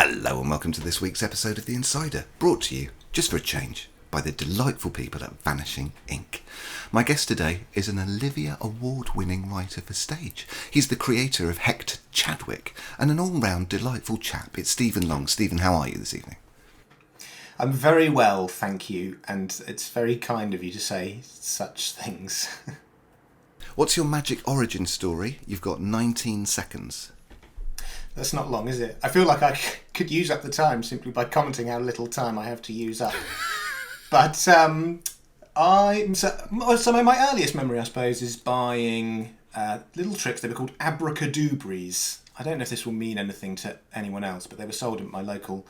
Hello and welcome to this week's episode of The Insider, brought to you, just for a change, by the delightful people at Vanishing Inc. My guest today is an Olivia Award-winning writer for stage. He's the creator of Hector Chadwick, and an all-round delightful chap. It's Stephen Long. Stephen, how are you this evening? I'm very well, thank you, and it's very kind of you to say such things. What's your magic origin story? You've got 19 seconds. That's not long, is it? I feel like I could use up the time simply by commenting how little time I have to use up. But so my earliest memory, I suppose, is buying little tricks. They were called abracadubras. I don't know if this will mean anything to anyone else, but they were sold in my local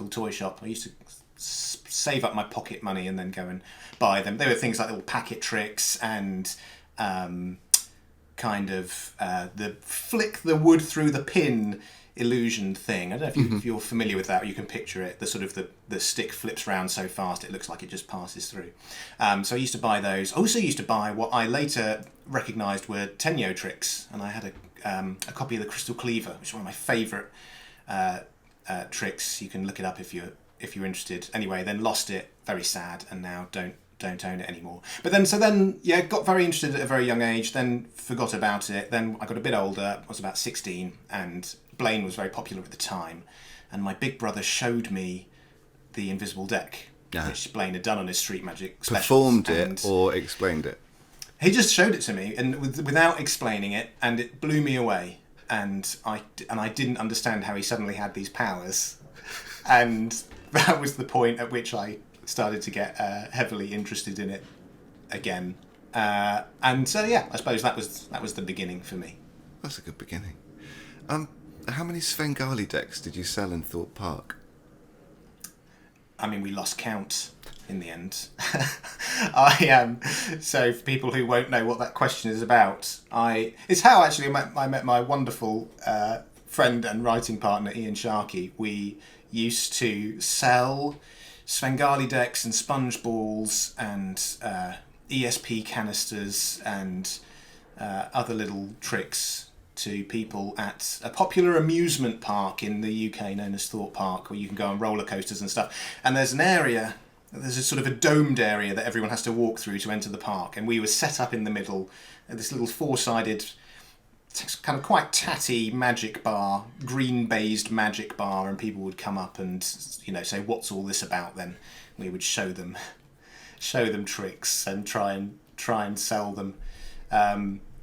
toy shop. I used to save up my pocket money and then go and buy them. They were things like little packet tricks and the flick the wood through the pin illusion thing. I don't know if you're familiar with that, or you can picture it. The sort of the stick flips round so fast it looks like it just passes through. So I used to buy those. I also used to buy what I later recognised were Tenyo tricks, and I had a copy of the Crystal Cleaver, which is one of my favourite tricks. You can look it up if you're interested. Anyway, then lost it, very sad, and now don't own it anymore. But then got very interested at a very young age, then forgot about it. Then I got a bit older, I was about 16, and Blaine was very popular at the time, and my big brother showed me the Invisible Deck, which Blaine had done on his Street Magic specials. Performed it or explained it? He just showed it to me, and without explaining it, and it blew me away, and I didn't understand how he suddenly had these powers, and that was the point at which I started to get heavily interested in it again, and so I suppose that was the beginning for me. That's a good beginning. How many Svengali decks did you sell in Thorpe Park? I mean, we lost count in the end. So for people who won't know what that question is about, it's how actually I met my wonderful friend and writing partner Ian Sharkey. We used to sell Svengali decks and sponge balls and ESP canisters and other little tricks to people at a popular amusement park in the UK known as Thorpe Park, where you can go on roller coasters and stuff. And there's a sort of a domed area that everyone has to walk through to enter the park. And we were set up in the middle at this little four-sided, kind of quite tatty magic bar, green-based magic bar, and people would come up and say, "What's all this about?" Then we would show them tricks and try and sell them.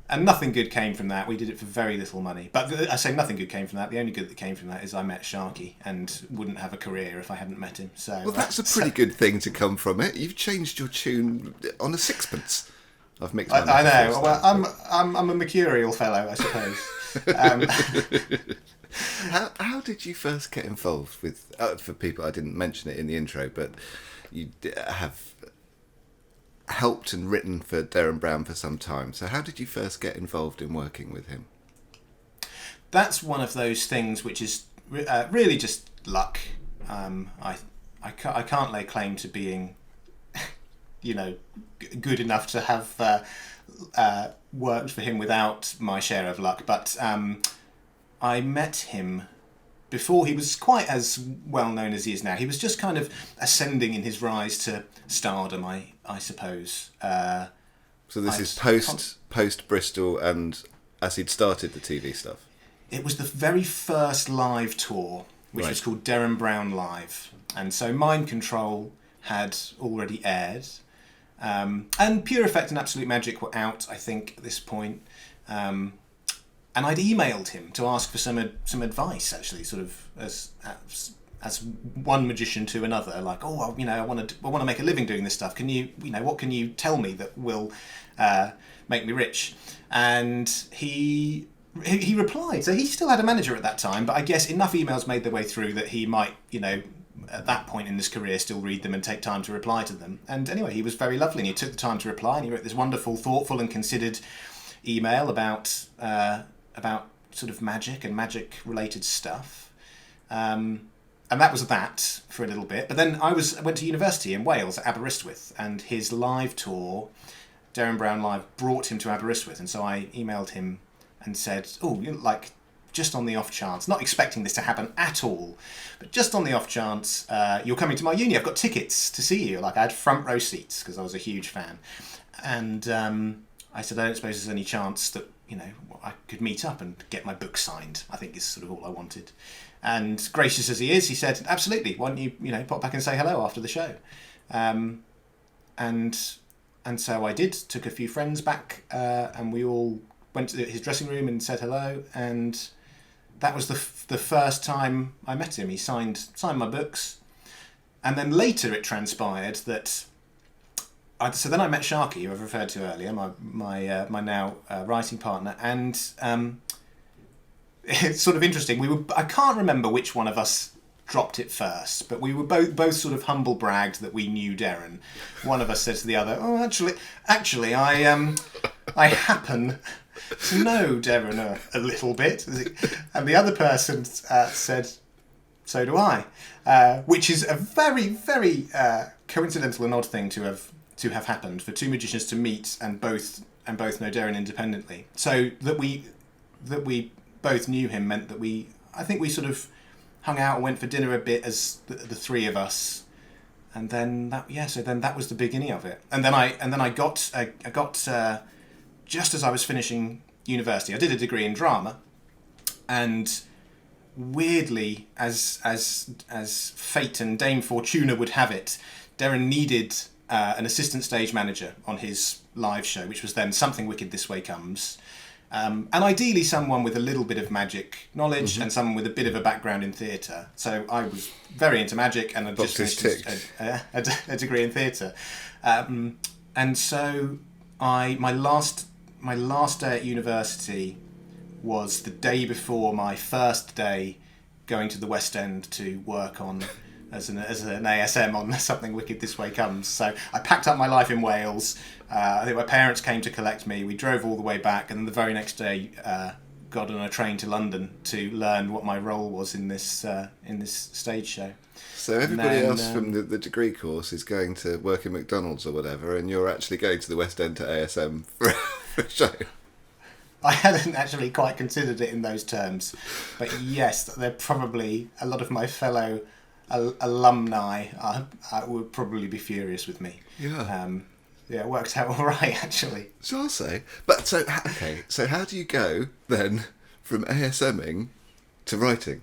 And nothing good came from that. We did it for very little money. But I say nothing good came from that. The only good that came from that is I met Sharkey and wouldn't have a career if I hadn't met him. So well, that's a pretty good thing to come from it. You've changed your tune on a sixpence. I've mixed. I know. Well, I'm a mercurial fellow, I suppose. How did you first get involved with? For people, I didn't mention it in the intro, but you have helped and written for Derren Brown for some time. So how did you first get involved in working with him? That's one of those things which is really just luck. I can't lay claim to being good enough to have worked for him without my share of luck, but I met him before he was quite as well known as he is now. He was just kind of ascending in his rise to stardom, I suppose. So this is post Bristol, and as he'd started the TV stuff. It was the very first live tour, which was called Derren Brown Live, and so Mind Control had already aired, and Pure Effect and Absolute Magic were out, I think, at this point. And I'd emailed him to ask for some advice, actually, sort of as one magician to another, like, I want to make a living doing this stuff. Can you, what can you tell me that will make me rich? And he replied. So he still had a manager at that time, but I guess enough emails made their way through that he might, at that point in his career, still read them and take time to reply to them. And anyway, he was very lovely, and he took the time to reply, and he wrote this wonderful, thoughtful, and considered email about sort of magic and magic-related stuff. And that was that for a little bit. But then I went to university in Wales at Aberystwyth, and his live tour, Derren Brown Live, brought him to Aberystwyth. And so I emailed him and said, just on the off chance, not expecting this to happen at all, but just on the off chance, you're coming to my uni. I've got tickets to see you. Like, I had front row seats because I was a huge fan. And I said, I don't suppose there's any chance that, I could meet up and get my book signed. I think is sort of all I wanted. And gracious as he is, he said, absolutely, why don't you, pop back and say hello after the show? And so I did, took a few friends back, and we all went to his dressing room and said hello, and that was the first time I met him. He signed my books, and then later it transpired that so then I met Sharkey, who I've referred to earlier, my now writing partner, and it's sort of interesting. I can't remember which one of us dropped it first, but we were both sort of humble bragged that we knew Derren. One of us said to the other, "Oh, actually, I happen to know Derren a little bit," and the other person said, "So do I," which is a very, very coincidental and odd thing to have happened for two magicians to meet and both know Derren independently. So that we both knew him meant that I think we sort of hung out and went for dinner a bit as the three of us, and then that was the beginning of it. And then I got just as I was finishing university. I did a degree in drama, and weirdly, as fate and Dame Fortuna would have it, Derren needed an assistant stage manager on his live show, which was then Something Wicked This Way Comes. And ideally someone with a little bit of magic knowledge and someone with a bit of a background in theatre. So I was very into magic and I just finished a degree in theatre. And so my last day at university was the day before my first day going to the West End to work on as an ASM on Something Wicked This Way Comes. So I packed up my life in Wales. I think my parents came to collect me. We drove all the way back, and then the very next day got on a train to London to learn what my role was in this stage show. So everybody else from the degree course is going to work in McDonald's or whatever, and you're actually going to the West End to ASM for a show. I hadn't actually quite considered it in those terms, but yes, they're probably a lot of my fellow alumni would probably be furious with me. Yeah. It worked out all right, actually. So I'll say. But so how do you go then from ASMing to writing?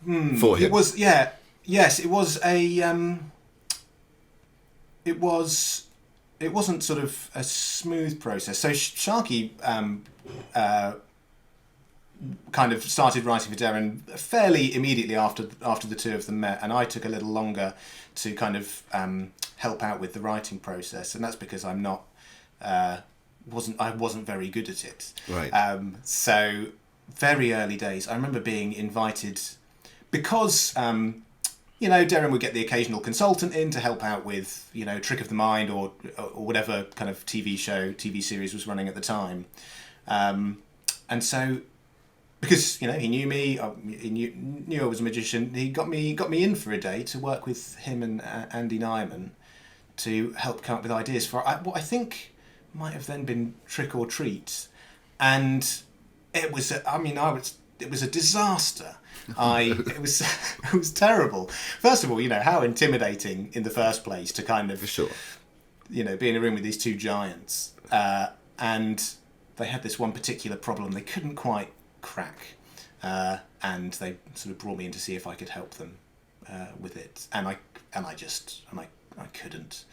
For him. It was it was a it wasn't sort of a smooth process. So Sharkey kind of started writing for Derren fairly immediately after the two of them met, and I took a little longer to kind of help out with the writing process, and that's because I'm not wasn't very good at it. Right. So very early days, I remember being invited because Derren would get the occasional consultant in to help out with Trick of the Mind or whatever kind of TV series was running at the time, and so. Because he knew me, he knew I was a magician. He got me in for a day to work with him and Andy Nyman to help come up with ideas for what I think might have then been Trick or Treat, and it was a disaster. It was terrible. First of all, how intimidating in the first place to kind of for sure, be in a room with these two giants, and they had this one particular problem they couldn't quite crack, and they sort of brought me in to see if I could help them with it, and I couldn't,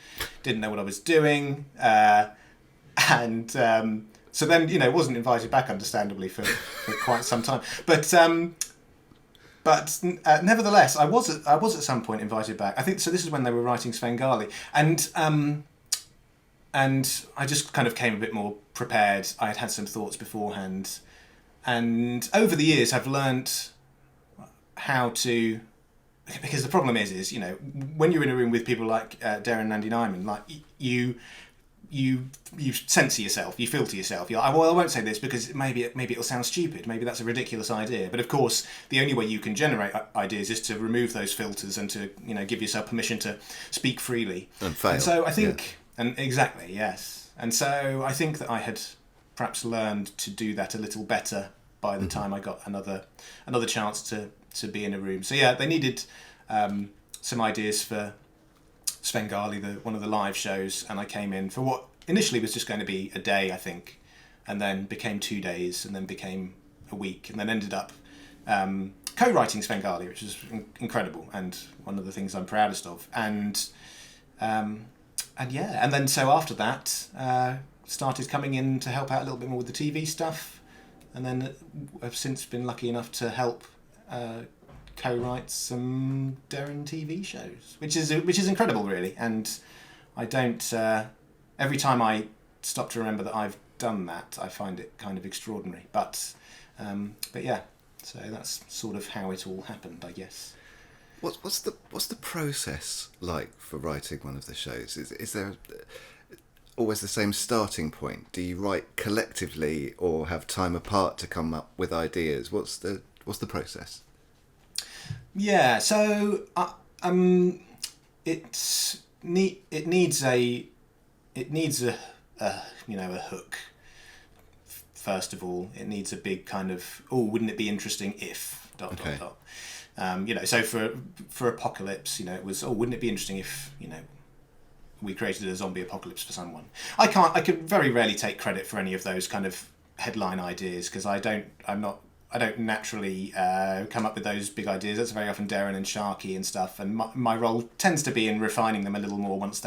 didn't know what I was doing, and so then wasn't invited back, understandably, for quite some time, but nevertheless I was at some point invited back. I think so. This is when they were writing Svengali, and I just kind of came a bit more prepared. I had some thoughts beforehand. And over the years, I've learnt how to, because the problem is when you're in a room with people like Derren and Andy Nyman, like you censor yourself, you filter yourself. You're like, well, I won't say this because maybe it'll sound stupid. Maybe that's a ridiculous idea. But of course, the only way you can generate ideas is to remove those filters and to give yourself permission to speak freely. And fail. And so I think, and exactly, yes. And so I think that I had perhaps learned to do that a little better by the time I got another chance to be in a room. So yeah, they needed some ideas for Svengali, one of the live shows, and I came in for what initially was just going to be a day, I think, and then became 2 days, and then became a week, and then ended up co-writing Svengali, which is incredible and one of the things I'm proudest of. And then so after that, started coming in to help out a little bit more with the TV stuff, and then I've since been lucky enough to help co-write some Derren TV shows, which is incredible, really. And I don't. Every time I stop to remember that I've done that, I find it kind of extraordinary. But yeah, so that's sort of how it all happened, I guess. What's the process like for writing one of the shows? Is there always the same starting point? Do you write collectively or have time apart to come up with ideas? What's the process? Yeah, so it needs a hook. First of all, it needs a big kind of, wouldn't it be interesting if ... So for Apocalypse, it was, wouldn't it be interesting if we created a zombie apocalypse for someone. I could very rarely take credit for any of those kind of headline ideas, because I don't naturally come up with those big ideas. That's very often Derren and Sharkey and stuff, and my role tends to be in refining them a little more once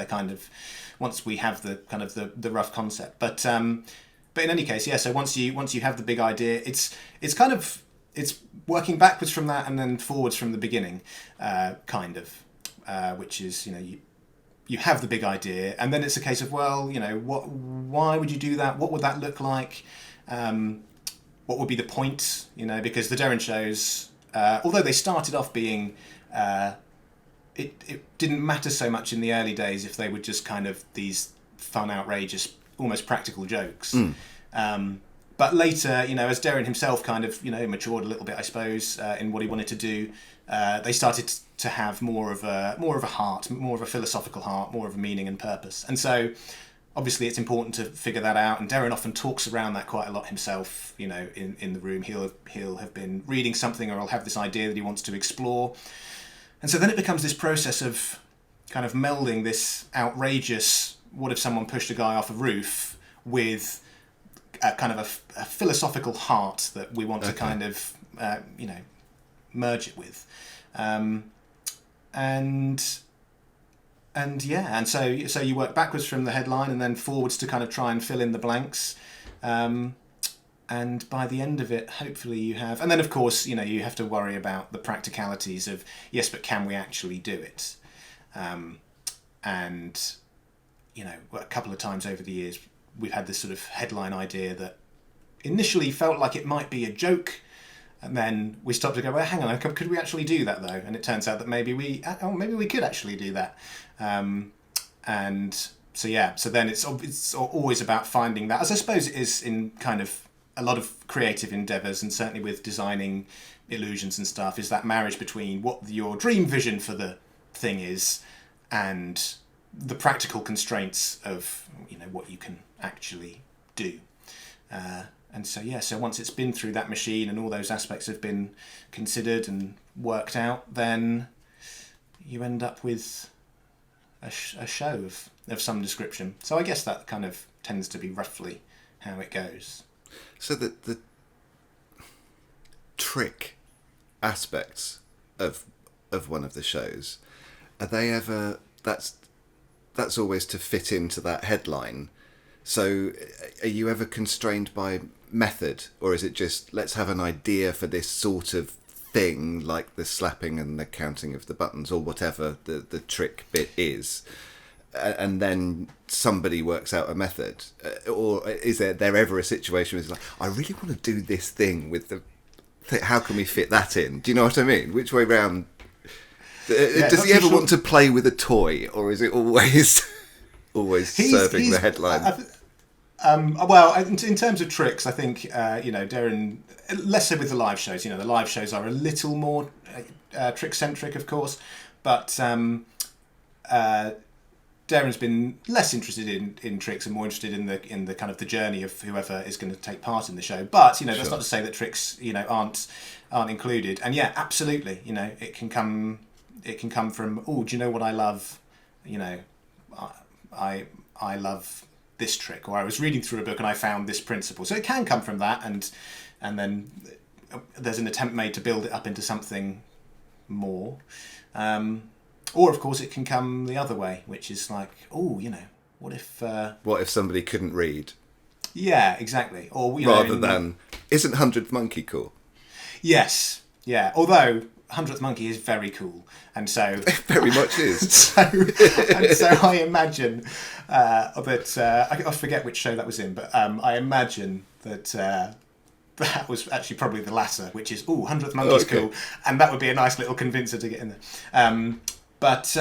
we have the rough concept. But in any case, yeah. So once you have the big idea, it's working backwards from that and then forwards from the beginning, which is you have the big idea, and then it's a case of, why would you do that? What would that look like? What would be the point? Because the Derren shows, although they started off being, it didn't matter so much in the early days if they were just kind of these fun, outrageous, almost practical jokes. But later, as Derren himself kind of, matured a little bit, I suppose, in what he wanted to do, they started to have more of a heart, more of a philosophical heart, more of a meaning and purpose. And so, obviously, it's important to figure that out. And Derren often talks around that quite a lot himself. In the room, he'll have been reading something, or he'll have this idea that he wants to explore. And so then it becomes this process of kind of melding this outrageous, what if someone pushed a guy off a roof, with a kind of a philosophical heart that we want to kind of, merge it with. And so you work backwards from the headline and then forwards to kind of try and fill in the blanks. And by the end of it, hopefully you have... And then, of course, you have to worry about the practicalities of, yes, but can we actually do it? And, a couple of times over the years, we've had this sort of headline idea that initially felt like it might be a joke, and then we stopped to go, well, hang on, could we actually do that, though? And it turns out that maybe we could actually do that. And so, yeah, so then it's always about finding that, as I suppose it is in kind of a lot of creative endeavours, and certainly with designing illusions and stuff, is that marriage between what your dream vision for the thing is and the practical constraints of what you can actually do. And so, yeah, so once it's been through that machine and all those aspects have been considered and worked out, then you end up with a show of some description. So I guess that kind of tends to be roughly how it goes. So the trick aspects of one of the shows, are they ever... That's always to fit into that headline. So are you ever constrained by method, or is it just, let's have an idea for this sort of thing, like the slapping and the counting of the buttons, or whatever the trick bit is, and then somebody works out a method? Or is there ever a situation where it's like, I really want to do this thing with how can we fit that in? Do you know what I mean? Which way round? Does he ever want to play with a toy, or is it always serving the headline? Well, in terms of tricks, I think Derren, less so with the live shows. The live shows are a little more trick centric, of course, but Derren's been less interested in tricks and more interested in the kind of the journey of whoever is going to take part in the show. But that's not to say that tricks aren't included. And yeah, absolutely. It can come from, do you know what I love? I love this trick, or I was reading through a book and I found this principle. So it can come from that, and then there's an attempt made to build it up into something more. Or of course it can come the other way, which is like, what if somebody couldn't read? Yeah, exactly. Or rather than, isn't 100th Monkey cool? Yes, yeah. Although 100th Monkey is very cool, and so it very much is. so I imagine that I forget which show that was in, but I imagine that that was actually probably the latter, which is 100th Monkey's cool, and that would be a nice little convincer to get in there. But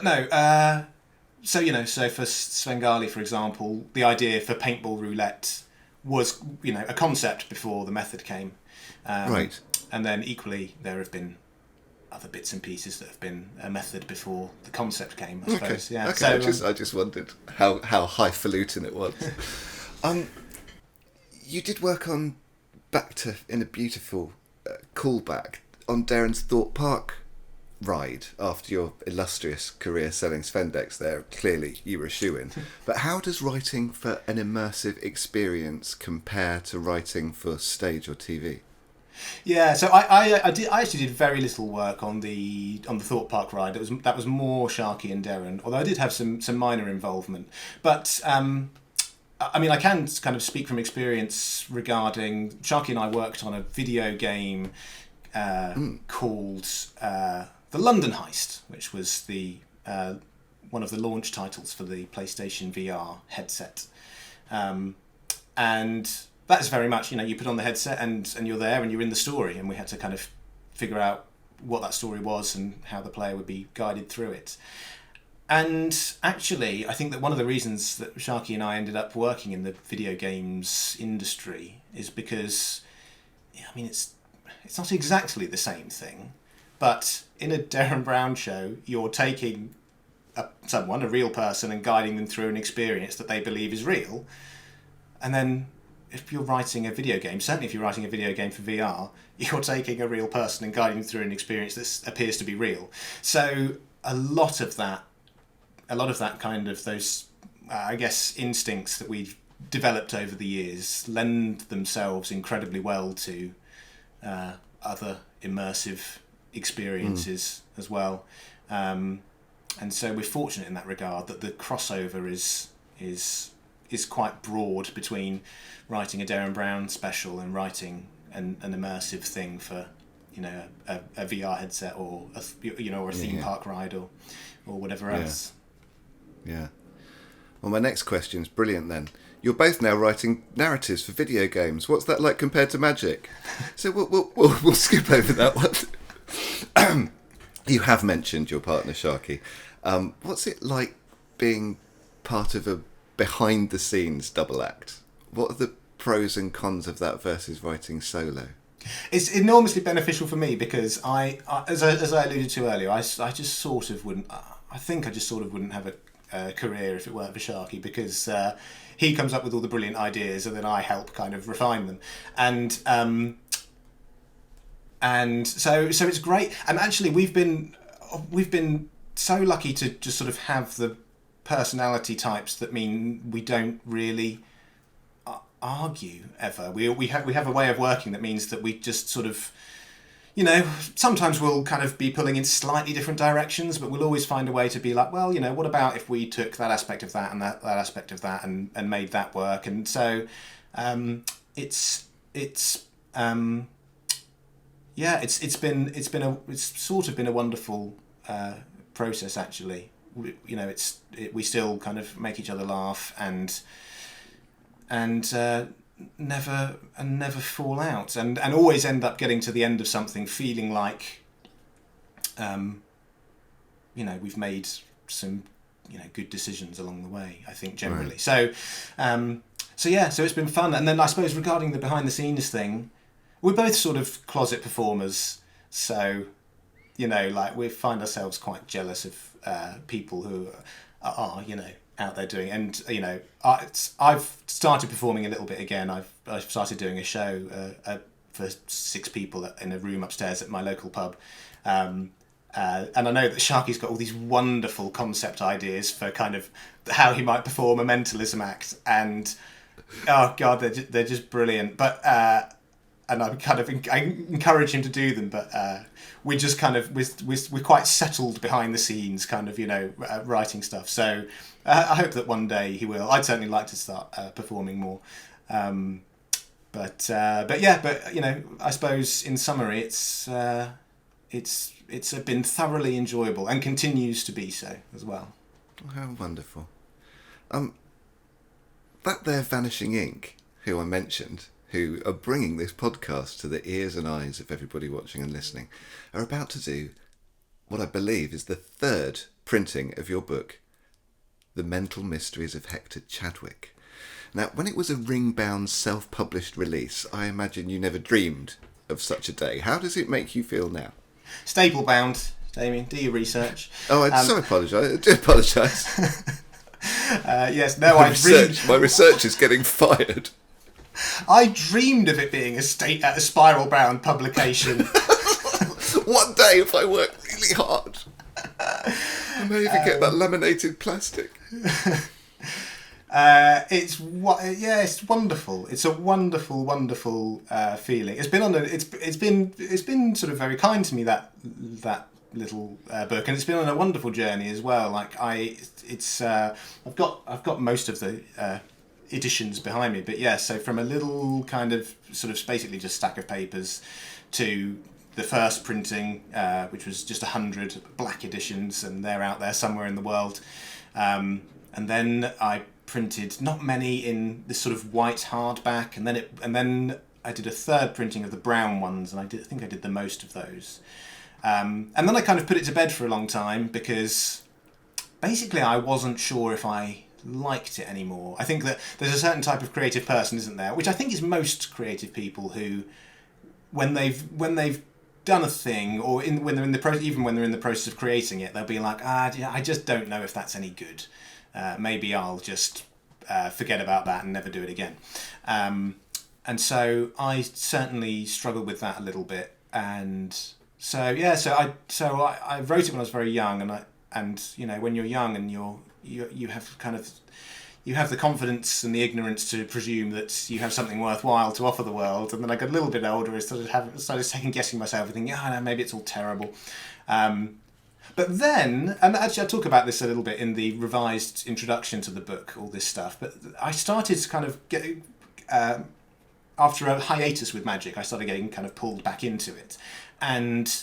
no. So for Svengali, for example, the idea for paintball roulette was a concept before the method came. Right. And then equally, there have been other bits and pieces that have been a method before the concept came, I suppose. Yeah. Okay. I just wondered how highfalutin it was. You did work on in a beautiful callback on Derren's Thorpe Park ride after your illustrious career selling Sven decks there. Clearly you were a shoo-in. But how does writing for an immersive experience compare to writing for stage or TV? Yeah, so I actually did very little work on the Thorpe Park ride. That was more Sharkey and Derren, although I did have some minor involvement. But I can kind of speak from experience regarding Sharkey and I worked on a video game called The London Heist, which was the one of the launch titles for the PlayStation VR headset, and that's very much you put on the headset and you're there and you're in the story, and we had to kind of figure out what that story was and how the player would be guided through it. And actually, I think that one of the reasons that Sharkey and I ended up working in the video games industry is because, it's not exactly the same thing, but in a Derren Brown show, you're taking a real person, and guiding them through an experience that they believe is real. And then if you're writing a video game, certainly if you're writing a video game for VR, you're taking a real person and guiding them through an experience that appears to be real. So a lot of that kind of those, instincts that we've developed over the years lend themselves incredibly well to other immersive experiences as well. And so we're fortunate in that regard that the crossover is quite broad between writing a Derren Brown special and writing an immersive thing for a VR headset or a theme park ride or whatever else. Yeah. Well, my next question's brilliant then. You're both now writing narratives for video games. What's that like compared to Magic? So we'll skip over that one. You have mentioned your partner Sharkey. What's it like being part of a behind-the-scenes double act? What are the pros and cons of that versus writing solo? It's enormously beneficial for me because as I alluded to earlier, I just sort of wouldn't. I think I just sort of wouldn't have a career if it weren't for Sharkey, because he comes up with all the brilliant ideas and then I help kind of refine them, and so it's great. And actually, we've been so lucky to just sort of have the personality types that mean we don't really argue ever. We have a way of working that means that we just sort of, sometimes we'll kind of be pulling in slightly different directions, but we'll always find a way to be like, well, what about if we took that aspect of that and that aspect of that and made that work? And so it's sort of been a wonderful process actually. We still kind of make each other laugh and never fall out, and always end up getting to the end of something feeling like we've made some good decisions along the way, I think, generally. Right. So it's been fun. And then I suppose regarding the behind the scenes thing, we're both sort of closet performers, so like we find ourselves quite jealous of people who are out there doing, and I've started performing a little bit again. I've started doing a show for 6 people in a room upstairs at my local pub. And I know that Sharky's got all these wonderful concept ideas for kind of how he might perform a Mentalism act, and oh god, they're just brilliant. But and I encourage him to do them, but we just kind of we're quite settled behind the scenes, kind of writing stuff. So I hope that one day he will. I'd certainly like to start performing more. But I suppose in summary, it's been thoroughly enjoyable and continues to be so as well. How wonderful. That there Vanishing Ink, who I mentioned, who are bringing this podcast to the ears and eyes of everybody watching and listening, are about to do what I believe is the 3rd printing of your book, The Mental Mysteries of Hector Chadwick. Now, when it was a ring-bound, self-published release, I imagine you never dreamed of such a day. How does it make you feel now? Staple bound, Damien. Do your research. Oh, I so apologise. I do apologise. Yes, no, My research is getting fired. I dreamed of it being a spiral-bound publication. One day, if I work really hard, I may even get that laminated plastic. It's wonderful. It's a wonderful, wonderful feeling. It's been sort of very kind to me, that little book, and it's been on a wonderful journey as well. Like I've got most of the editions behind me, but so from a little kind of sort of basically just stack of papers to the first printing, which was just 100 black editions, and they're out there somewhere in the world, and then I printed not many in this sort of white hardback, and then I did a 3rd printing of the brown ones, and I think I did the most of those, and then I kind of put it to bed for a long time because basically I wasn't sure if I liked it anymore. I think that there's a certain type of creative person, isn't there, which I think is most creative people, who when they've done a thing, or when they're in the process of creating it, they'll be like, I just don't know if that's any good. Maybe I'll just forget about that and never do it again. And so I certainly struggled with that a little bit. And so I wrote it when I was very young, and when you're young and you have the confidence and the ignorance to presume that you have something worthwhile to offer the world. And then I got a little bit older, I started second guessing myself and thinking, no, maybe it's all terrible. But then, and actually I talk about this a little bit in the revised introduction to the book, all this stuff, but I started to kind of get, after a hiatus with magic, I started getting kind of pulled back into it. And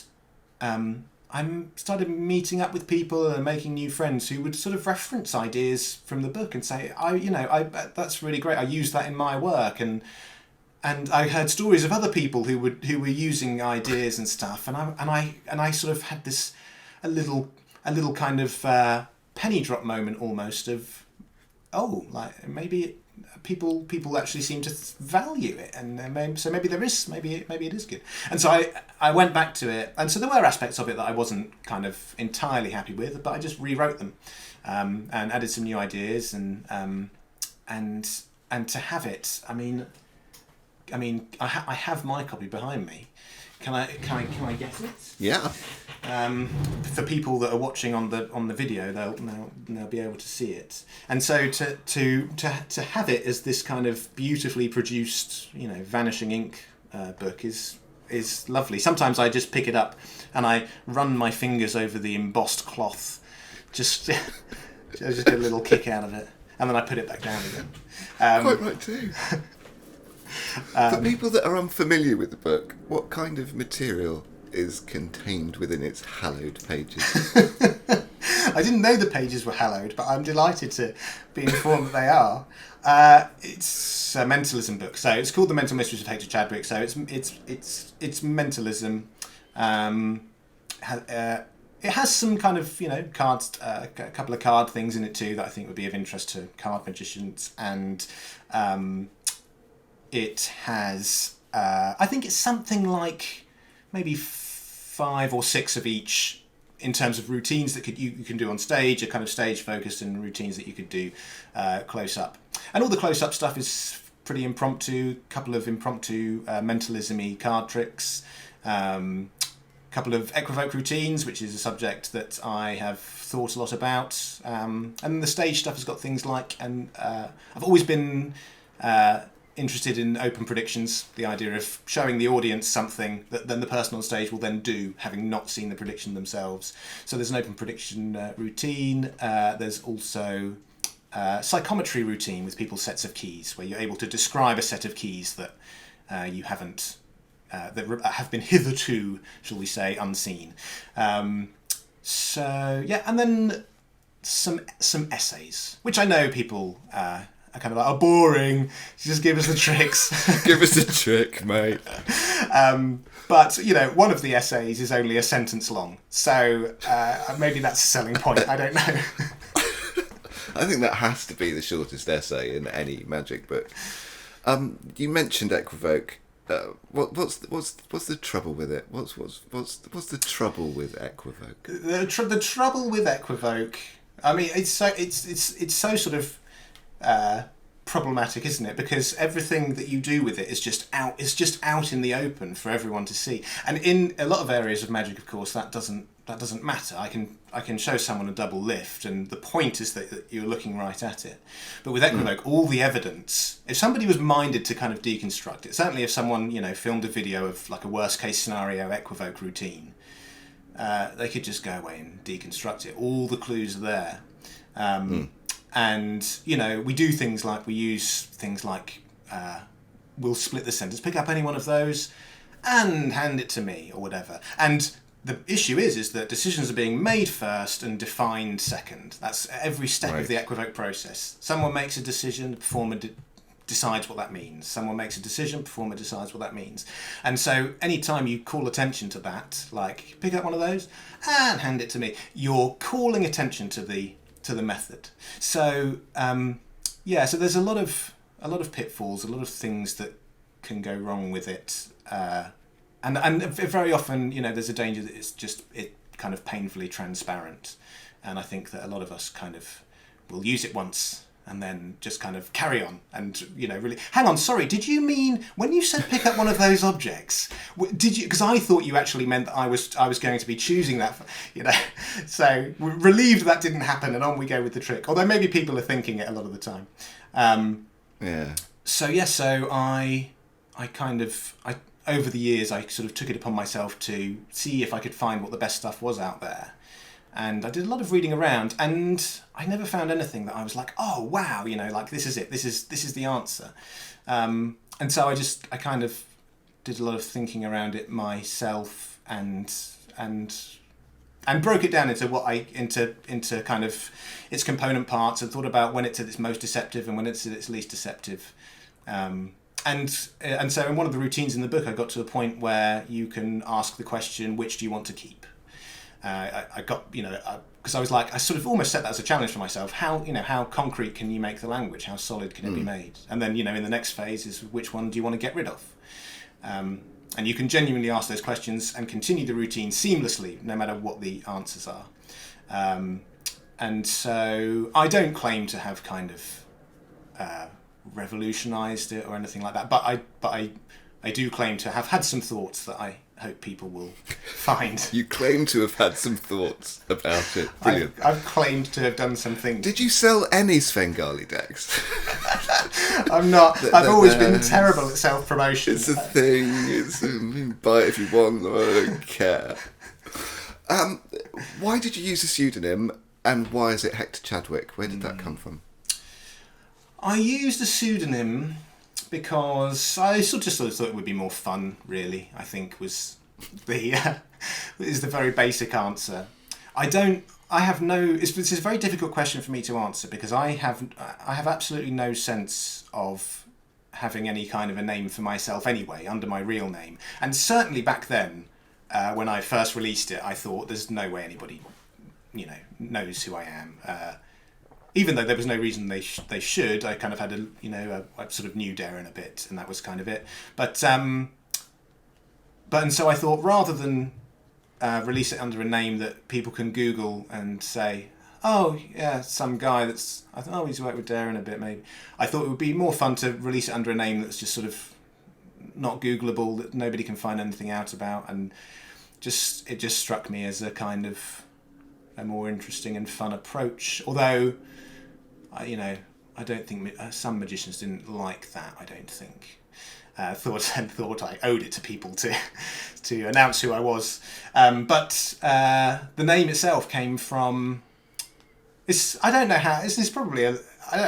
I started meeting up with people and making new friends who would sort of reference ideas from the book and say, that's really great, I use that in my work. And I heard stories of other people who were using ideas and stuff, and I sort of had this a little kind of penny drop moment almost of, maybe people actually seem to value it, and maybe it is good. And so I went back to it, and so there were aspects of it that I wasn't kind of entirely happy with, but I just rewrote them and added some new ideas, and to have it, I mean I have my copy behind me. Can I get it? Yeah. For people that are watching on the video, they'll be able to see it. And so to have it as this kind of beautifully produced, Vanishing Ink book is lovely. Sometimes I just pick it up and I run my fingers over the embossed cloth, just I just get a little kick out of it, and then I put it back down again. Quite right too. For people that are unfamiliar with the book, what kind of material is contained within its hallowed pages? I didn't know the pages were hallowed, but I'm delighted to be informed that they are. It's a mentalism book, so it's called The Mental Mysteries of Hector Chadwick. So it's mentalism. It has some kind of cards, a couple of card things in it too that I think would be of interest to card magicians, and it has I think it's something like maybe 5 or 6 of each in terms of routines that you can do on stage, a kind of stage focused, and routines that you could do close up. And all the close up stuff is pretty impromptu. Couple of impromptu mentalism-y card tricks. Couple of Equivoque routines, which is a subject that I have thought a lot about. And the stage stuff has got things like, and I've always been interested in open predictions, the idea of showing the audience something that then the person on stage will then do, having not seen the prediction themselves. So there's an open prediction routine. There's also psychometry routine with people's sets of keys, where you're able to describe a set of keys that you haven't, that have been hitherto, shall we say, unseen. So yeah, and then some essays, which I know people are kind of like, oh, boring, just give us the tricks. Give us a trick, mate. But, you know, one of the essays is only a sentence long. So maybe that's a selling point. I don't know. I think that has to be the shortest essay in any magic book. You mentioned Equivoque. What's the trouble with it? What's the trouble with Equivoque? The trouble with Equivoque, I mean, it's so sort of problematic, isn't it? Because everything that you do with it is just out in the open for everyone to see. And in a lot of areas of magic, of course, that doesn't matter. I can show someone a double lift, and the point is that you're looking right at it. But with Equivoque, all the evidence, if somebody was minded to kind of deconstruct it, certainly if someone, you know, filmed a video of like a worst case scenario Equivoque routine, they could just go away and deconstruct it. All the clues are there. And, you know, we do things like, we'll split the sentence, pick up any one of those and hand it to me or whatever. And the issue is that decisions are being made first and defined second. That's every step of the Equivoque process. Someone makes a decision, the performer decides what that means. Someone makes a decision, performer decides what that means. And so anytime you call attention to that, like pick up one of those and hand it to me, you're calling attention to the method. So so there's a lot of pitfalls, a lot of things that can go wrong with it, and very often, you know, there's a danger that it kind of painfully transparent, and I think that a lot of us kind of will use it once and then just kind of carry on and, you know, really, hang on, sorry, did you mean, when you said pick up one of those objects, did you, because I thought you actually meant that I was going to be choosing that, you know, so we're relieved that didn't happen, and on we go with the trick, although maybe people are thinking it a lot of the time. So I over the years, I sort of took it upon myself to see if I could find what the best stuff was out there. And I did a lot of reading around, and I never found anything that I was like, oh wow, you know, like this is it, this is the answer. And so I kind of did a lot of thinking around it myself, and broke it down into kind of its component parts, and thought about when it's at its most deceptive and when it's at its least deceptive. And so in one of the routines in the book, I got to the point where you can ask the question, which do you want to keep? I got, you know, because I was like, I sort of almost set that as a challenge for myself. How concrete can you make the language? How solid can it be made? And then, you know, in the next phase is, which one do you want to get rid of? And you can genuinely ask those questions and continue the routine seamlessly, no matter what the answers are. And so I don't claim to have kind of revolutionised it or anything like that, but I do claim to have had some thoughts that I hope people will find. You claim to have had some thoughts about it. Brilliant. I've claimed to have done some things. Did you sell any Svengali decks? I'm not. I've always been terrible at self-promotion. It's a thing. It's buy it if you want. I don't care. Why did you use a pseudonym, and why is it Hector Chadwick? Where did that come from? I used a pseudonym because I just sort of thought it would be more fun, really, I think is the very basic answer. It's a very difficult question for me to answer, because I have absolutely no sense of having any kind of a name for myself anyway, under my real name. And certainly back then, when I first released it, I thought there's no way anybody, you know, knows who I am. Even though there was no reason they should, I kind of had I sort of knew Derren a bit, and that was kind of it. But and so I thought, rather than release it under a name that people can Google and say, oh, yeah, some guy that's... I thought, oh, he's worked with Derren a bit, maybe. I thought it would be more fun to release it under a name that's just sort of not Googleable, that nobody can find anything out about, and it just struck me as a kind of a more interesting and fun approach. Although, I don't think some magicians didn't like that. I don't think. Thought I owed it to people to announce who I was. But the name itself came from. I don't know how. I don't know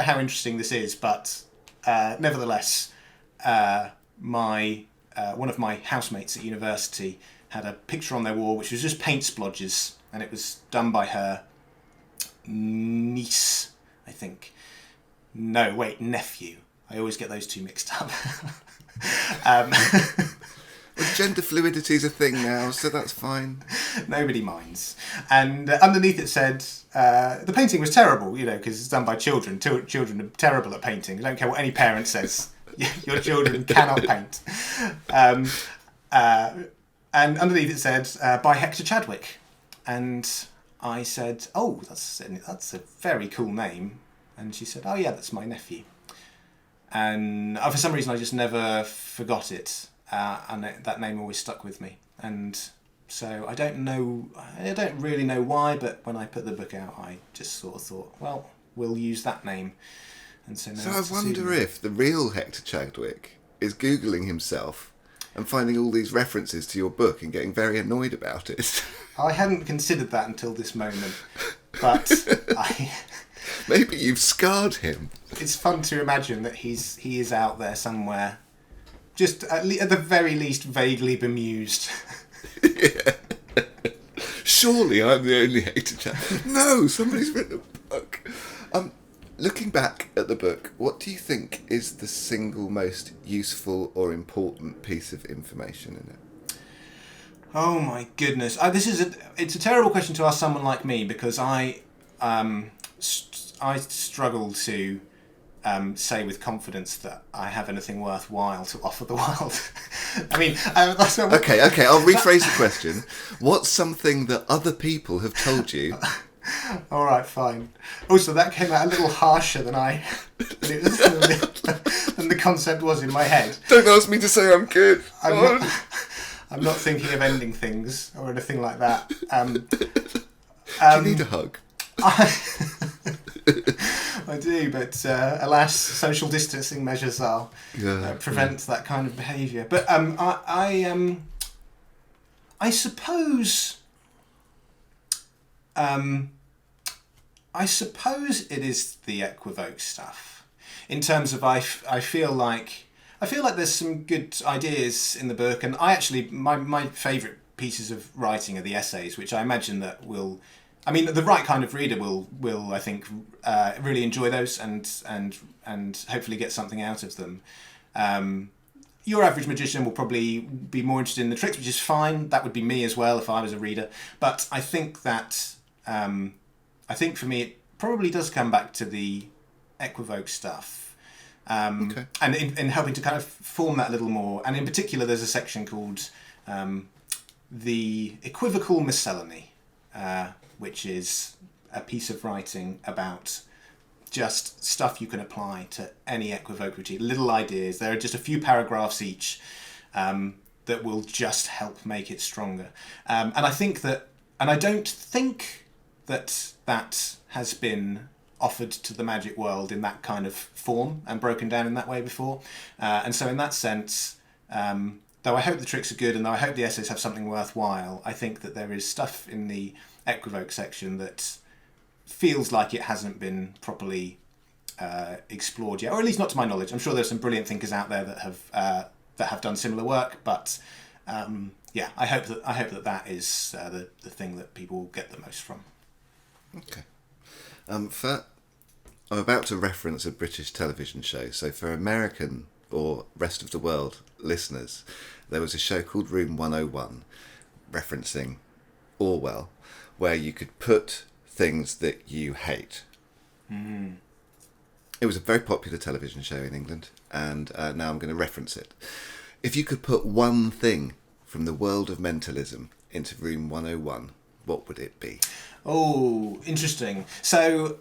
how interesting this is, but nevertheless, one of my housemates at university had a picture on their wall which was just paint splodges, and it was done by her niece, I think. No, wait, nephew. I always get those two mixed up. Well, gender fluidity is a thing now, so that's fine. Nobody minds. And underneath it said, the painting was terrible, because it's done by children. Children are terrible at painting. I don't care what any parent says. Your children cannot paint. And underneath it said, by Hector Chadwick. And I said, oh, that's a very cool name. And she said, oh yeah, that's my nephew. And for some reason I just never forgot it. And that name always stuck with me. And so I don't really know why, but when I put the book out, I just sort of thought, well, we'll use that name. And so I wonder if the real Hector Chadwick is Googling himself and finding all these references to your book and getting very annoyed about it. I hadn't considered that until this moment, but maybe you've scarred him. It's fun to imagine that he is out there somewhere, just at the very least vaguely bemused. Yeah. Surely I'm the only Hector Chadwick. No, somebody's written a book. Looking back at the book, what do you think is the single most useful or important piece of information in it? Oh my goodness! It's a terrible question to ask someone like me, because I struggle to say with confidence that I have anything worthwhile to offer the world. I mean, that's not... Okay, I'll rephrase the question. What's something that other people have told you? All right, fine. Also, that came out a little harsher than than the concept was in my head. Don't ask me to say I'm good. I'm not thinking of ending things or anything like that. Do you need a hug? I do, but alas, social distancing measures prevent that kind of behaviour. But I suppose it is the Equivoque stuff. In terms of, I feel like there's some good ideas in the book, and my favourite pieces of writing are the essays, which I imagine that the right kind of reader will I think really enjoy those and hopefully get something out of them. Your average magician will probably be more interested in the tricks, which is fine. That would be me as well if I was a reader. But I think that for me it probably does come back to the Equivoque stuff. Okay. And in helping to kind of form that a little more. And in particular, there's a section called the Equivocal Miscellany, which is a piece of writing about just stuff you can apply to any Equivoque routine, little ideas. There are just a few paragraphs each that will just help make it stronger. And I don't think that has been offered to the magic world in that kind of form and broken down in that way before. And so in that sense, though I hope the tricks are good and though I hope the essays have something worthwhile, I think that there is stuff in the Equivoque section that feels like it hasn't been properly explored yet, or at least not to my knowledge. I'm sure there's some brilliant thinkers out there that have done similar work, but I hope that is the thing that people get the most from. Okay. I'm about to reference a British television show, so for American or rest of the world listeners, there was a show called Room 101, referencing Orwell, where you could put things that you hate. Mm. It was a very popular television show in England, and now I'm going to reference it. If you could put one thing from the world of mentalism into room 101, what would it be? Oh, interesting. So,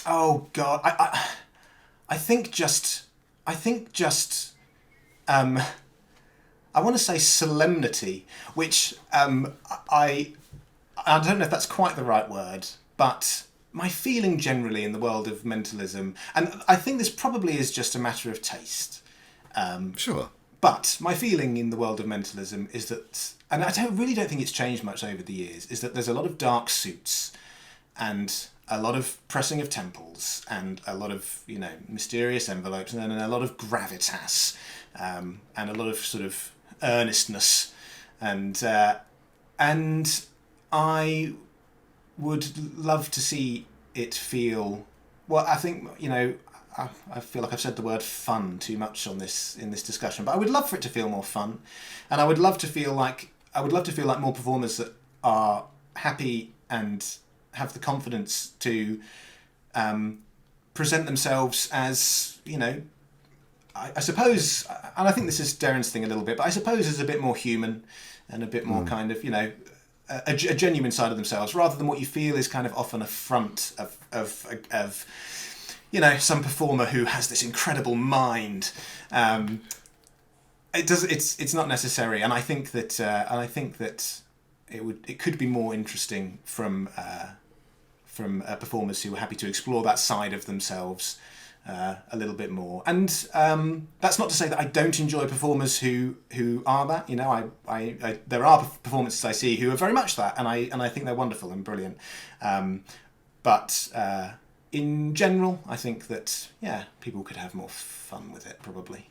oh God, I think just, I want to say solemnity, which I don't know if that's quite the right word, but my feeling generally in the world of mentalism, and I think this probably is just a matter of taste. Sure. But my feeling in the world of mentalism is that, and I really don't think it's changed much over the years, is that there's a lot of dark suits and a lot of pressing of temples and a lot of, mysterious envelopes and then a lot of gravitas and a lot of sort of earnestness. And I would love to see it feel, well, I think, I feel like I've said the word fun too much in this discussion, but I would love for it to feel more fun, and I would love to feel like more performers that are happy and have the confidence to present themselves as, I suppose, and I think this is Derren's thing a little bit, but I suppose as a bit more human and a bit more kind of, a genuine side of themselves, rather than what you feel is kind of often a front of some performer who has this incredible mind. It's not necessary, and I think that it could be more interesting from performers who are happy to explore that side of themselves a little bit more. And that's not to say that I don't enjoy performers who are that. I there are performances I see who are very much that, and I think they're wonderful and brilliant. But in general, I think that people could have more fun with it, probably.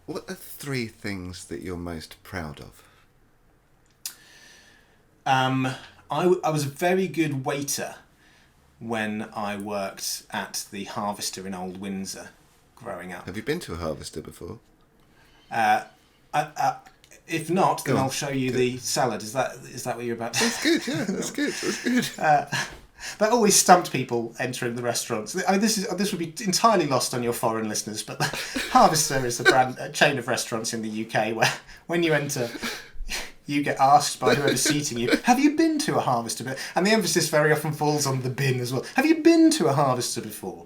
What are 3 things that you're most proud of? I was a very good waiter when I worked at the Harvester in Old Windsor growing up. Have you been to a Harvester before? If not, then I'll show you the salad. Is that what you're about to... That's good, yeah, that's good. That always stumped people entering the restaurants. This would be entirely lost on your foreign listeners, but the Harvester is a chain of restaurants in the UK where when you enter, you get asked by whoever's seating you, have you been to a Harvester? And the emphasis very often falls on the bin as well. Have you been to a Harvester before?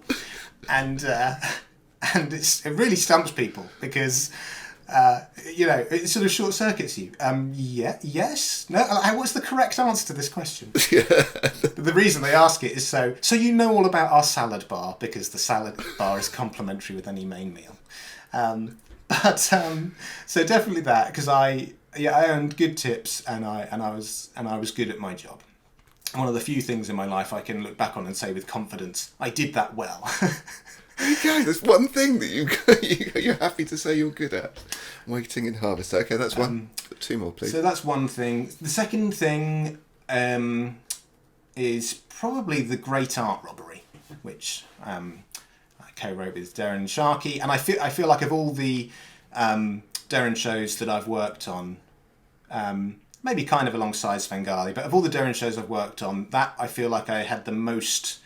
And it really stumps people because... it sort of short circuits you. Yes, no. What's the correct answer to this question? The reason they ask it is so you know all about our salad bar, because the salad bar is complimentary with any main meal. So definitely that, because I earned good tips and I was good at my job. One of the few things in my life I can look back on and say with confidence, I did that well. There you go. There's one thing that you're happy to say you're good at. Waiting in Harvester. Okay, that's one. 2 more, please. So that's one thing. The second thing is probably the Great Art Robbery, which I co-wrote with Derren Sharkey, and I feel like of all the Derren shows that I've worked on, maybe kind of alongside Sven, but of all the Derren shows I've worked on, that I feel like I had the most.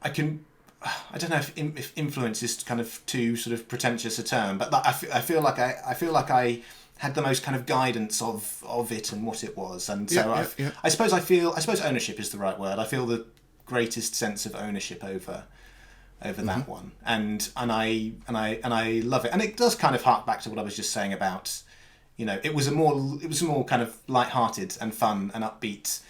I don't know if influence is kind of too sort of pretentious a term, but I feel like I had the most kind of guidance of it and what it was, and so I suppose ownership is the right word. I feel the greatest sense of ownership over that one, and I love it, and it does kind of hark back to what I was just saying about, it was a more kind of light-hearted and fun and upbeat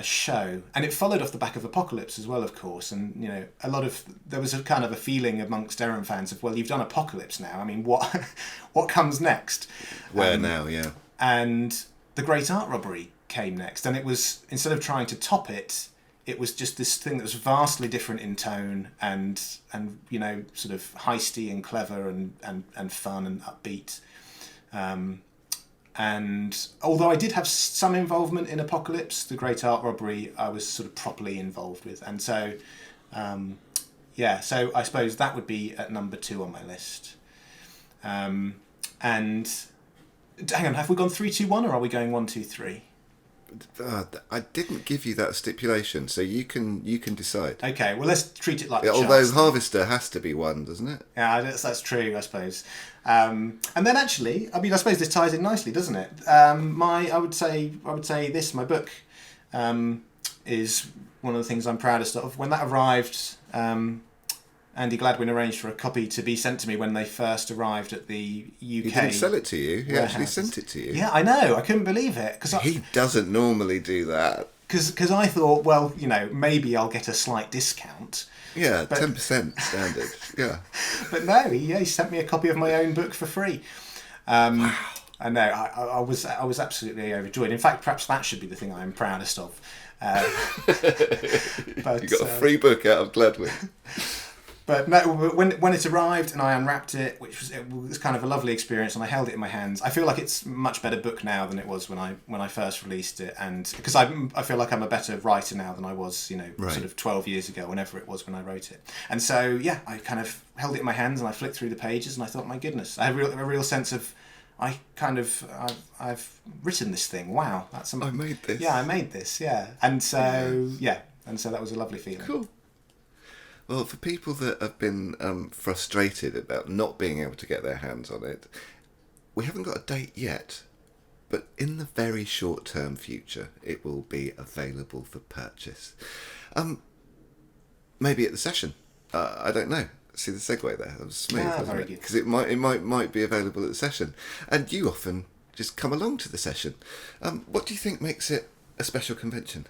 show, and it followed off the back of Apocalypse as well, of course, and there was a kind of a feeling amongst Derren fans of, well, you've done Apocalypse now, I mean, what comes next? Where now, yeah. And the Great Art Robbery came next, and it was, instead of trying to top it, it was just this thing that was vastly different in tone and sort of heisty and clever and fun and upbeat. And although I did have some involvement in Apocalypse, the Great Art Robbery I was sort of properly involved with. And so, so I suppose that would be at number 2 on my list. And hang on, have we gone 3, 2, 1, or are we going 1, 2, 3? I didn't give you that stipulation, so you can decide. Okay, well, let's treat it like the Although charts, then. Harvester has to be one, doesn't it? Yeah, that's true, I suppose. And then actually, I mean, I suppose this ties in nicely, doesn't it? I would say this, my book, is one of the things I'm proudest of. When that arrived, Andy Gladwin arranged for a copy to be sent to me when they first arrived at the UK. He didn't sell it to you. He actually sent it to you. Yeah, I know. I couldn't believe it. He doesn't normally do that. Because I thought, well, maybe I'll get a slight discount. Yeah, 10% standard. Yeah. But no, he sent me a copy of my own book for free. Wow. I know. I was absolutely overjoyed. In fact, perhaps that should be the thing I'm proudest of. But you got a free book out of Gladwin. But no, when it arrived and I unwrapped it, it was kind of a lovely experience, and I held it in my hands. I feel like it's a much better book now than it was when I first released it, and because I feel like I'm a better writer now than I was, right. sort of 12 years ago, whenever it was when I wrote it. And so yeah, I kind of held it in my hands and I flicked through the pages and I thought, my goodness, I have a real sense of I've written this thing. Wow, I made this. Yeah, I made this. Yeah, and so that was a lovely feeling. Cool. Well, for people that have been frustrated about not being able to get their hands on it, we haven't got a date yet, but in the very short-term future, it will be available for purchase. Maybe at the session. I don't know. See the segue there? That was smooth, wasn't it? Because it might be available at the session, and you often just come along to the session. What do you think makes it a special convention?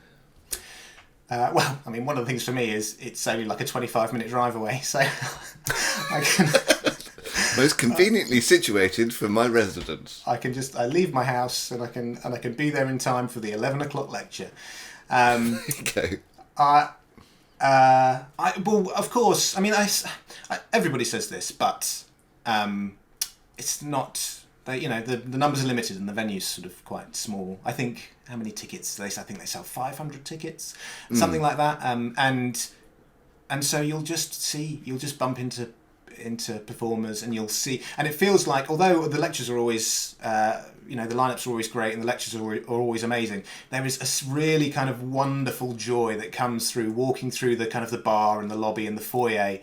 Well, I mean, one of the things for me is it's only like a 25-minute drive away, so I can... Most conveniently situated for my residence. I leave my house and I can be there in time for the 11 o'clock lecture. Okay. Well, of course, I mean, everybody says this, but it's not. The numbers are limited and the venue's sort of quite small. I think how many tickets? I think they sell 500 tickets, something like that. And so you'll just bump into performers and you'll see, and it feels like, although the lectures are always, the lineups are always great and the lectures are always amazing, there is a really kind of wonderful joy that comes through walking through the kind of the bar and the lobby and the foyer,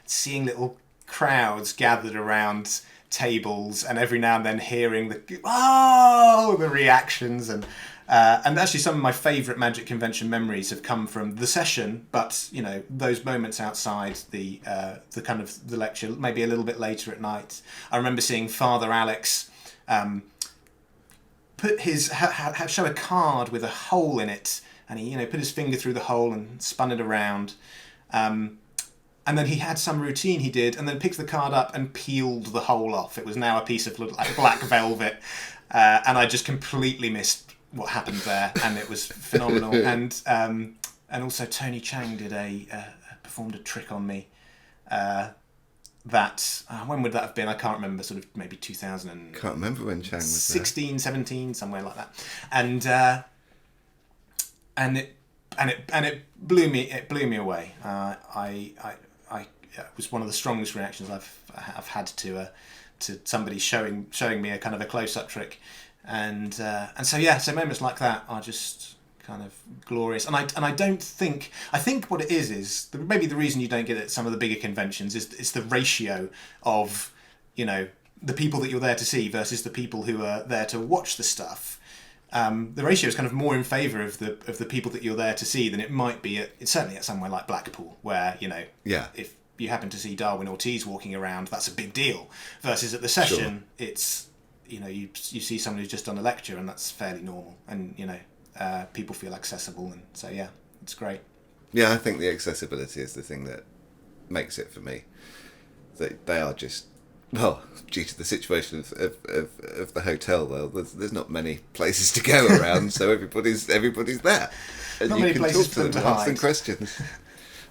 seeing little crowds gathered around tables and every now and then hearing the reactions and actually some of my favourite Magic Convention memories have come from the session, but those moments outside the kind of the lecture, maybe a little bit later at night. I remember seeing Father Alex show a card with a hole in it, and he put his finger through the hole and spun it around. And then he had some routine he did, and then picked the card up and peeled the hole off. It was now a piece of like black velvet, and I just completely missed what happened there, and it was phenomenal. And also Tony Chang performed a trick on me. When would that have been? I can't remember. Sort of maybe 2000. Can't remember when Chang was 16, there. 17, somewhere like that. And it blew me away. It was one of the strongest reactions I've had to somebody showing me a kind of a close-up trick, and so moments like that are just kind of glorious. And I think what it is maybe the reason you don't get it at some of the bigger conventions is the ratio of the people that you're there to see versus the people who are there to watch the stuff. The ratio is kind of more in favour of the people that you're there to see than it might be certainly at somewhere like Blackpool, where if you happen to see Darwin Ortiz walking around, that's a big deal. Versus at the session, it's you see someone who's just done a lecture, and that's fairly normal, and people feel accessible, and so yeah, it's great. Yeah, I think the accessibility is the thing that makes it for me. They are just. Well, due to the situation of the hotel, though, there's not many places to go around, so everybody's there. And not you many can places talk for them to ask them hide. questions.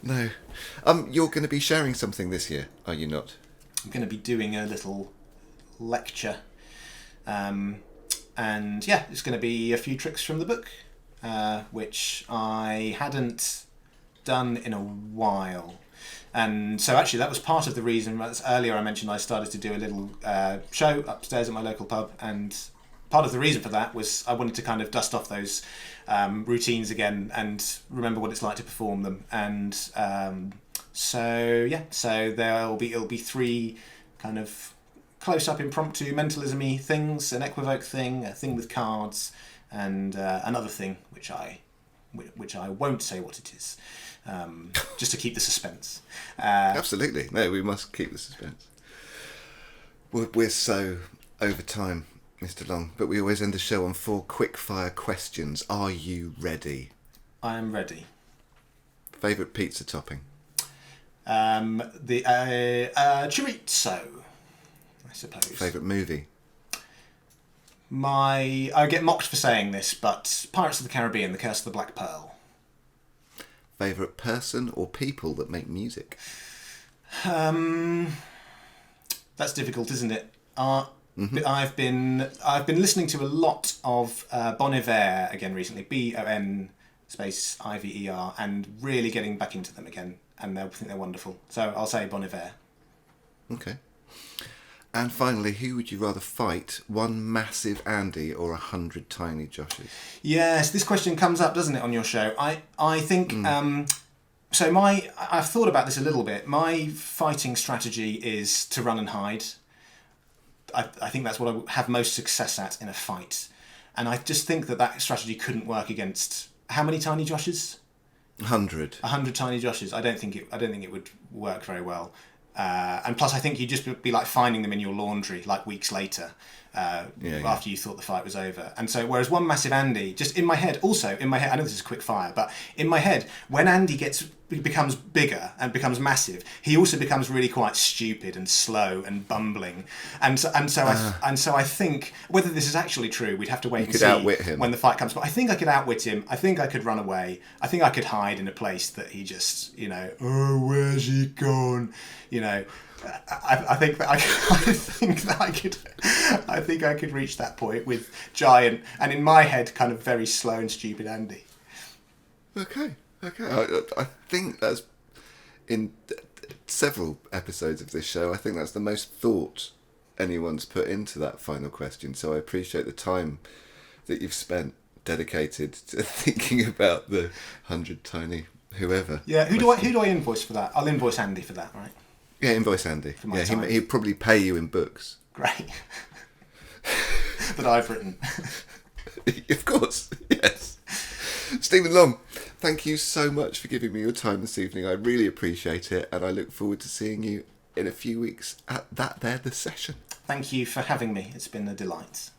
No. You're going to be sharing something this year, are you not? I'm going to be doing a little lecture. And yeah, it's going to be a few tricks from the book, which I hadn't done in a while. And so actually that was part of the reason. Earlier I mentioned I started to do a little show upstairs at my local pub, and part of the reason for that was I wanted to kind of dust off those routines again and remember what it's like to perform them. And so it'll be 3 kind of close-up impromptu mentalism-y things, an Equivoque thing, a thing with cards, and another thing which I won't say what it is, just to keep the suspense. Absolutely. No, we must keep the suspense. We're so over time, Mr. Long, but we always end the show on 4 quick-fire questions. Are you ready? I am ready. Favourite pizza topping? The chorizo, I suppose. Favourite movie? I get mocked for saying this, but Pirates of the Caribbean, The Curse of the Black Pearl. Favourite person or people that make music? That's difficult, isn't it? I've been listening to a lot of Bon Iver again recently, BON space IVER, and really getting back into them again, and I think they're wonderful. So I'll say Bon Iver. Okay. And finally, who would you rather fight? 1 massive Andy or 100 tiny Joshes? Yes, this question comes up, doesn't it, on your show? I think so. I've thought about this a little bit. My fighting strategy is to run and hide. I think that's what I have most success at in a fight, and I just think that strategy couldn't work against how many tiny Joshes? 100. 100 tiny Joshes. I don't think it would work very well. And plus, I think you'd just be like finding them in your laundry like weeks later, after you thought the fight was over. And so, whereas 1 massive Andy, just in my head, I know this is quick fire, but in my head, when Andy becomes bigger and becomes massive, he also becomes really quite stupid and slow and bumbling. And so I think whether this is actually true, we'd have to wait and see outwit him when the fight comes. But I think I could outwit him. I think I could run away. I think I could hide in a place that he just, oh, where's he gone? I think I could reach that point with giant, and in my head, kind of very slow and stupid Andy. Okay. I think that's in several episodes of this show. I think that's the most thought anyone's put into that final question. So I appreciate the time that you've spent dedicated to thinking about the 100 tiny whoever. Yeah, who do I invoice for that? I'll invoice Andy for that, right? Yeah, invoice Andy. Yeah, he'd probably pay you in books. Great. That I've written. Of course, yes. Stephen Long, thank you so much for giving me your time this evening. I really appreciate it, and I look forward to seeing you in a few weeks at the session. Thank you for having me. It's been a delight.